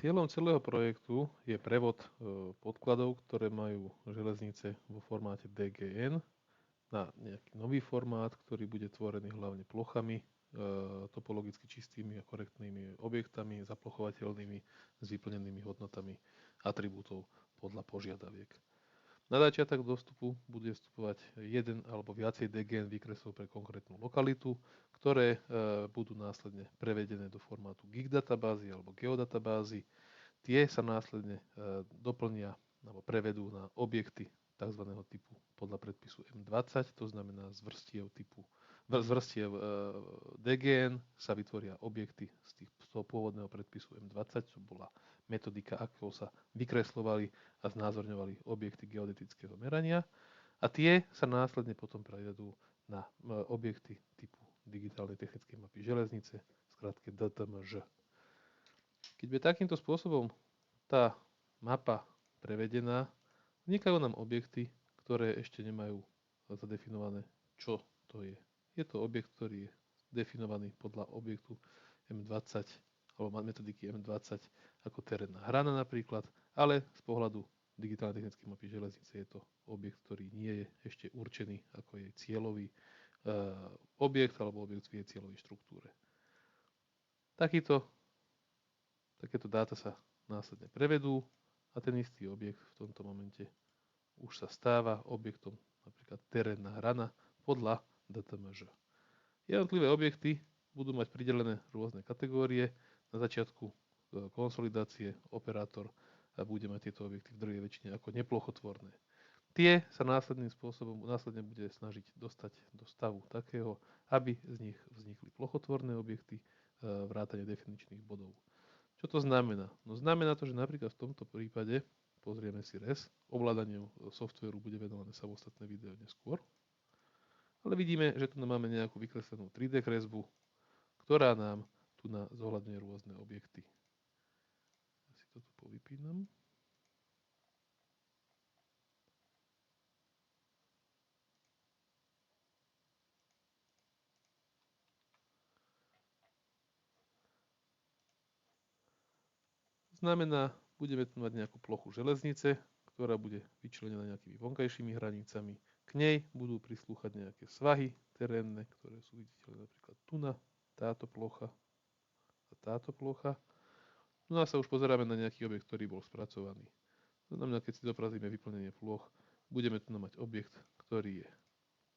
Cieľom celého projektu je prevod podkladov, ktoré majú železnice vo formáte DGN na nejaký nový formát, ktorý bude tvorený hlavne plochami, topologicky čistými a korektnými objektami, zaplochovateľnými s vyplnenými hodnotami atribútov podľa požiadaviek. Na začiatok dostupu bude vstupovať jeden alebo viacej DGN výkresov pre konkrétnu lokalitu, ktoré budú následne prevedené do formátu gig databázy alebo geodatabázy. Tie sa následne doplnia alebo prevedú na objekty tzv. Typu podľa predpisu M20, to znamená z vrstiev DGN sa vytvoria objekty z toho pôvodného predpisu M20, čo bola metodika, ako sa vykreslovali a znázorňovali objekty geodetického merania. A tie sa následne potom prevedú na objekty typu digitálnej technickej mapy železnice, skrátke DTMŽ. Keď bude takýmto spôsobom tá mapa prevedená, vznikajú nám objekty, ktoré ešte nemajú zadefinované, čo to je. Je to objekt, ktorý je definovaný podľa objektu M20 alebo metodiky M20 ako terénna hrana napríklad, ale z pohľadu digitálnej technickej mapy železnice je to objekt, ktorý nie je ešte určený ako jej cieľový objekt alebo objekt v jej cieľovej štruktúre. Takéto dáta sa následne prevedú a ten istý objekt v tomto momente už sa stáva objektom napríklad terénna hrana podľa DTMŽ. Jednotlivé objekty budú mať pridelené rôzne kategórie. Na začiatku konsolidácie operátor bude mať tieto objekty v drvivej väčšine ako neplochotvorné. Tie sa následne bude snažiť dostať do stavu takého, aby z nich vznikli plochotvorné objekty vrátane definičných bodov. Čo to znamená? No znamená to, že napríklad v tomto prípade, pozrieme si res, ovládaniu softvéru bude venované samostatné video neskôr, ale vidíme, že tu máme nejakú vykreslenú 3D kresbu, ktorá nám tu zohľadňuje rôzne objekty. Ja si to tu povypínam. Znamená, budeme tu mať nejakú plochu železnice, ktorá bude vyčlenená nejakými vonkajšími hranicami. K nej budú prislúchať nejaké svahy terénne, ktoré sú viditeľné napríklad tu na táto plocha a táto plocha. No a sa už pozeráme na nejaký objekt, ktorý bol spracovaný. To znamená, keď si doprazíme vyplnenie ploch, budeme tu mať objekt, ktorý je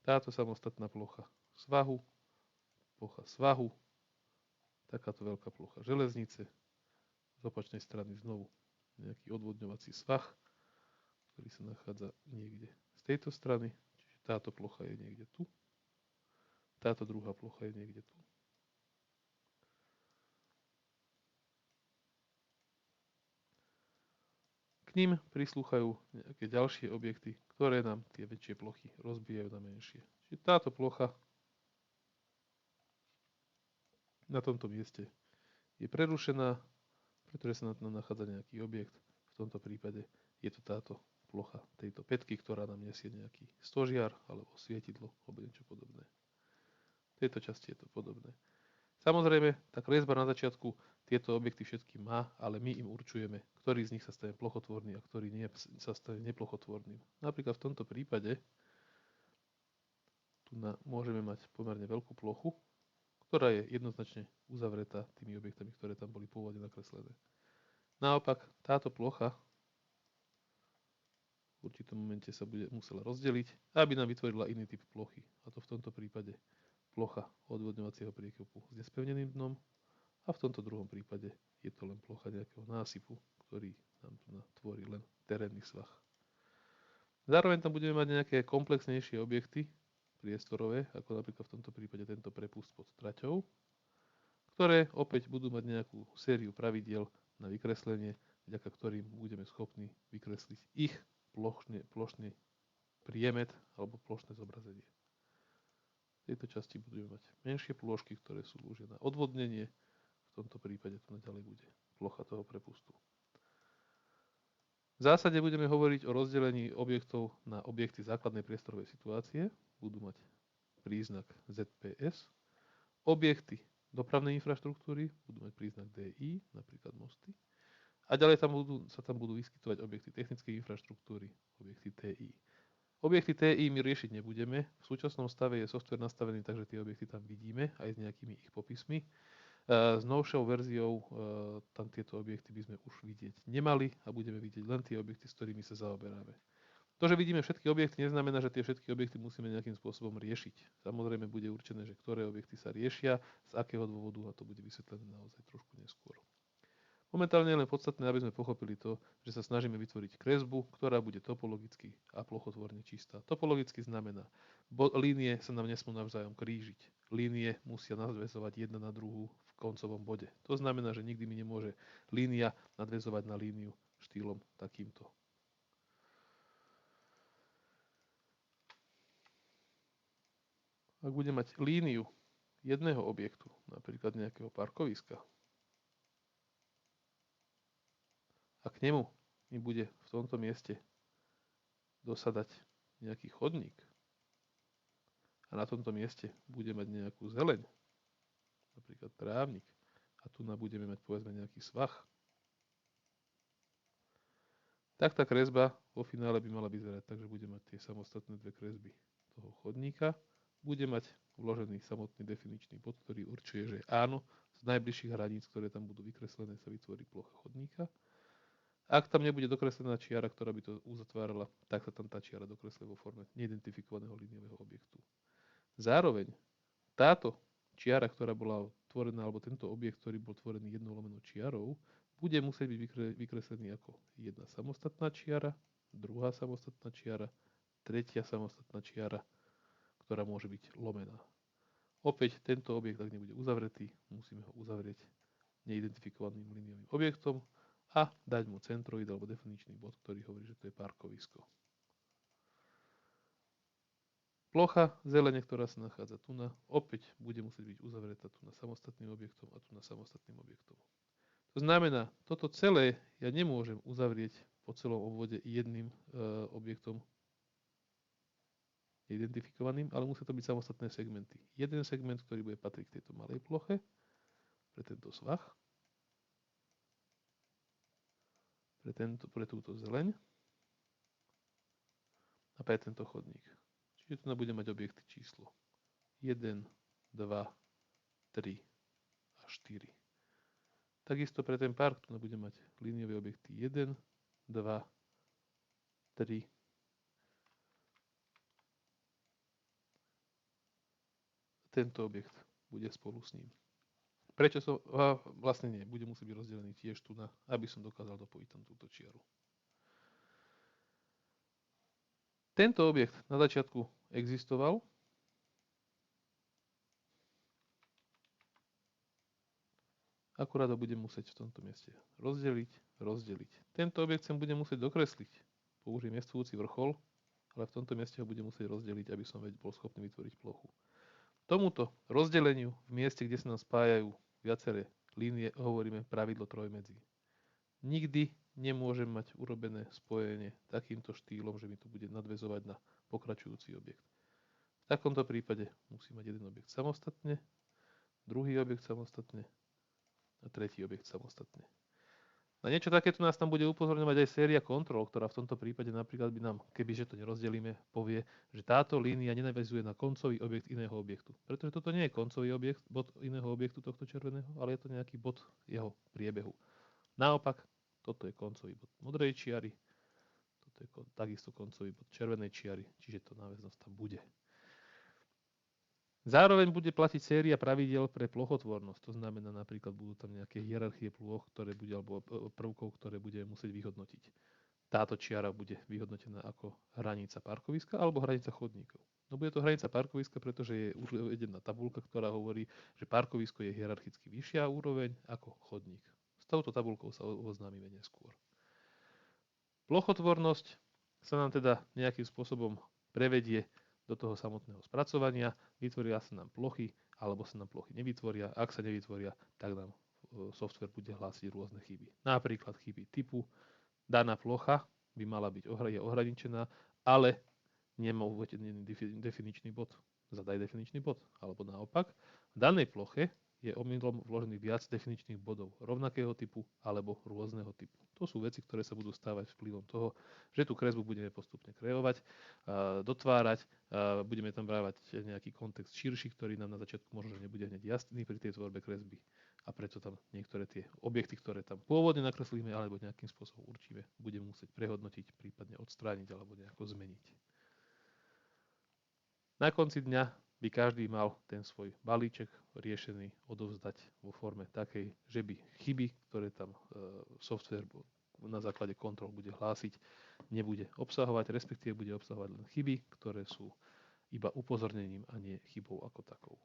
táto samostatná plocha svahu, takáto veľká plocha železnice, z opačnej strany znovu nejaký odvodňovací svah, ktorý sa nachádza niekde z tejto strany, čiže táto plocha je niekde tu, táto druhá plocha je niekde tu. K ním prislúchajú nejaké ďalšie objekty, ktoré nám tie väčšie plochy rozbijajú na menšie. Čiže táto plocha na tomto mieste je prerušená, pretože sa na tom nachádza nejaký objekt. V tomto prípade je to táto plocha tejto pätky, ktorá nám nesie nejaký stožiar alebo svietidlo alebo niečo podobné. V tejto časti je to podobné. Samozrejme, tá kresba na začiatku tieto objekty všetky má, ale my im určujeme, ktorý z nich sa stane plochotvorný a ktorý nie sa stane neplochotvorným. Napríklad v tomto prípade tu môžeme mať pomerne veľkú plochu, ktorá je jednoznačne uzavretá tými objektami, ktoré tam boli pôvodne nakreslené. Naopak, táto plocha v určitom momente sa bude musela rozdeliť, aby nám vytvorila iný typ plochy. A to v tomto prípade plocha odvodňovacieho priekopu s nespevneným dnom a v tomto druhom prípade je to len plocha nejakého násypu, ktorý nám tu tvorí len terénny svah. Zároveň tam budeme mať nejaké komplexnejšie objekty priestorové, ako napríklad v tomto prípade tento prepust pod traťou, ktoré opäť budú mať nejakú sériu pravidiel na vykreslenie, vďaka ktorým budeme schopní vykresliť ich plošný priemet alebo plošné zobrazenie. V tejto časti budeme mať menšie plôžky, ktoré slúžia na odvodnenie. V tomto prípade tu naďalej bude plocha toho prepustu. V zásade budeme hovoriť o rozdelení objektov na objekty základnej priestorovej situácie. Budú mať príznak ZPS. Objekty dopravnej infraštruktúry budú mať príznak DI, napríklad mosty. A ďalej sa tam budú vyskytovať objekty technickej infraštruktúry, objekty TI. Objekty TI my riešiť nebudeme. V súčasnom stave je software nastavený tak, že tie objekty tam vidíme aj s nejakými ich popismi. S novšou verziou tam tieto objekty by sme už vidieť nemali a budeme vidieť len tie objekty, s ktorými sa zaoberáme. To, že vidíme všetky objekty, neznamená, že tie všetky objekty musíme nejakým spôsobom riešiť. Samozrejme bude určené, že ktoré objekty sa riešia, z akého dôvodu a to bude vysvetlené naozaj trošku neskôr. Momentálne je len podstatné, aby sme pochopili to, že sa snažíme vytvoriť kresbu, ktorá bude topologicky a plochotvorne čistá. Topologicky znamená, línie sa nám nesmú navzájom krížiť. Línie musia nadväzovať jedna na druhú v koncovom bode. To znamená, že nikdy mi nemôže línia nadväzovať na líniu štýlom takýmto. Ak budem mať líniu jedného objektu, napríklad nejakého parkoviska, a k nemu mi bude v tomto mieste dosadať nejaký chodník a na tomto mieste bude mať nejakú zeleň, napríklad trávnik, a tu budeme mať povedzme nejaký svah, tak tá kresba vo finále by mala vyzerať tak, že bude mať tie samostatné dve kresby toho chodníka, bude mať vložený samotný definičný bod, ktorý určuje, že áno, z najbližších hraníc, ktoré tam budú vykreslené, sa vytvorí plocha chodníka. Ak tam nebude dokreslená čiara, ktorá by to uzatvárala, tak sa tam tá čiara dokreslí vo forme neidentifikovaného líniového objektu. Zároveň táto čiara, ktorá bola tvorená, alebo tento objekt, ktorý bol tvorený jednou lomenou čiarou, bude musieť byť vykreslený ako jedna samostatná čiara, druhá samostatná čiara, tretia samostatná čiara, ktorá môže byť lomená. Opäť tento objekt, ak nebude uzavretý, musíme ho uzavrieť neidentifikovaným líniovým objektom a dať mu centroid alebo definičný bod, ktorý hovorí, že to je parkovisko. Plocha zelene, ktorá sa nachádza tu opäť bude musieť byť uzavretá tu na samostatným objektom a tu na samostatným objektom. To znamená, toto celé ja nemôžem uzavrieť po celom obvode jedným objektom identifikovaným, ale musia to byť samostatné segmenty. Jeden segment, ktorý bude patriť k tejto malej ploche, pre tento svah, pre túto zeleň a pre tento chodník. Čiže tu bude mať objekty číslo 1, 2, 3 a 4. Takisto pre ten park tu bude mať líniové objekty 1, 2, 3 tento objekt bude spolu s ním. Prečo som, vlastne nie, bude musieť byť rozdelený tiež tu aby som dokázal dopojiť tam túto čiaru. Tento objekt na začiatku existoval. Akurát ho budem musieť v tomto mieste rozdeliť. Tento objekt sem budem musieť dokresliť. Použijem jestvujúci vrchol, ale v tomto mieste ho budem musieť rozdeliť, aby som bol schopný vytvoriť plochu. Tomuto rozdeleniu v mieste, kde sa nám spájajú viaceré línie, hovoríme pravidlo trojmedzí. Nikdy nemôžem mať urobené spojenie takýmto štýlom, že mi to bude nadväzovať na pokračujúci objekt. V takomto prípade musím mať jeden objekt samostatne, druhý objekt samostatne a tretí objekt samostatne. Na niečo takéto nás tam bude upozorňovať aj séria kontrol, ktorá v tomto prípade napríklad by nám, kebyže to nerozdelíme, povie, že táto línia nenaväzuje na koncový objekt iného objektu. Pretože toto nie je koncový objekt, bod iného objektu tohto červeného, ale je to nejaký bod jeho priebehu. Naopak, toto je koncový bod modrej čiary, toto je takisto koncový bod červenej čiary, čiže to náväznosť tam bude. Zároveň bude platiť séria pravidiel pre plochotvornosť, to znamená napríklad budú tam nejaké hierarchie plôch, alebo prvkov, ktoré budeme musieť vyhodnotiť. Táto čiara bude vyhodnotená ako hranica parkoviska alebo hranica chodníkov. No bude to hranica parkoviska, pretože je už uvedená tabuľka, ktorá hovorí, že parkovisko je hierarchicky vyššia úroveň ako chodník. S touto tabuľkou sa oznámime neskôr. Plochotvornosť sa nám teda nejakým spôsobom prevedie do toho samotného spracovania, vytvoria sa nám plochy, alebo sa nám plochy nevytvoria. Ak sa nevytvoria, tak nám software bude hlásiť rôzne chyby. Napríklad chyby typu, daná plocha by mala byť ohraničená, ale nemá uvedený definičný bod. Zadaj definičný bod. Alebo naopak, v danej ploche je omylom vložený viac definičných bodov rovnakého typu alebo rôzneho typu. To sú veci, ktoré sa budú stávať vplyvom toho, že tú kresbu budeme postupne kreovať, dotvárať, budeme tam brávať nejaký kontext širší, ktorý nám na začiatku možno nebude hneď jasný pri tej tvorbe kresby. A preto tam niektoré tie objekty, ktoré tam pôvodne nakreslíme alebo nejakým spôsobom určíme, budeme musieť prehodnotiť, prípadne odstrániť alebo nejako zmeniť. Na konci dňa by každý mal ten svoj balíček riešený odovzdať vo forme takej, že by chyby, ktoré tam software na základe kontrol bude hlásiť, nebude obsahovať, respektíve bude obsahovať len chyby, ktoré sú iba upozornením a nie chybou ako takou.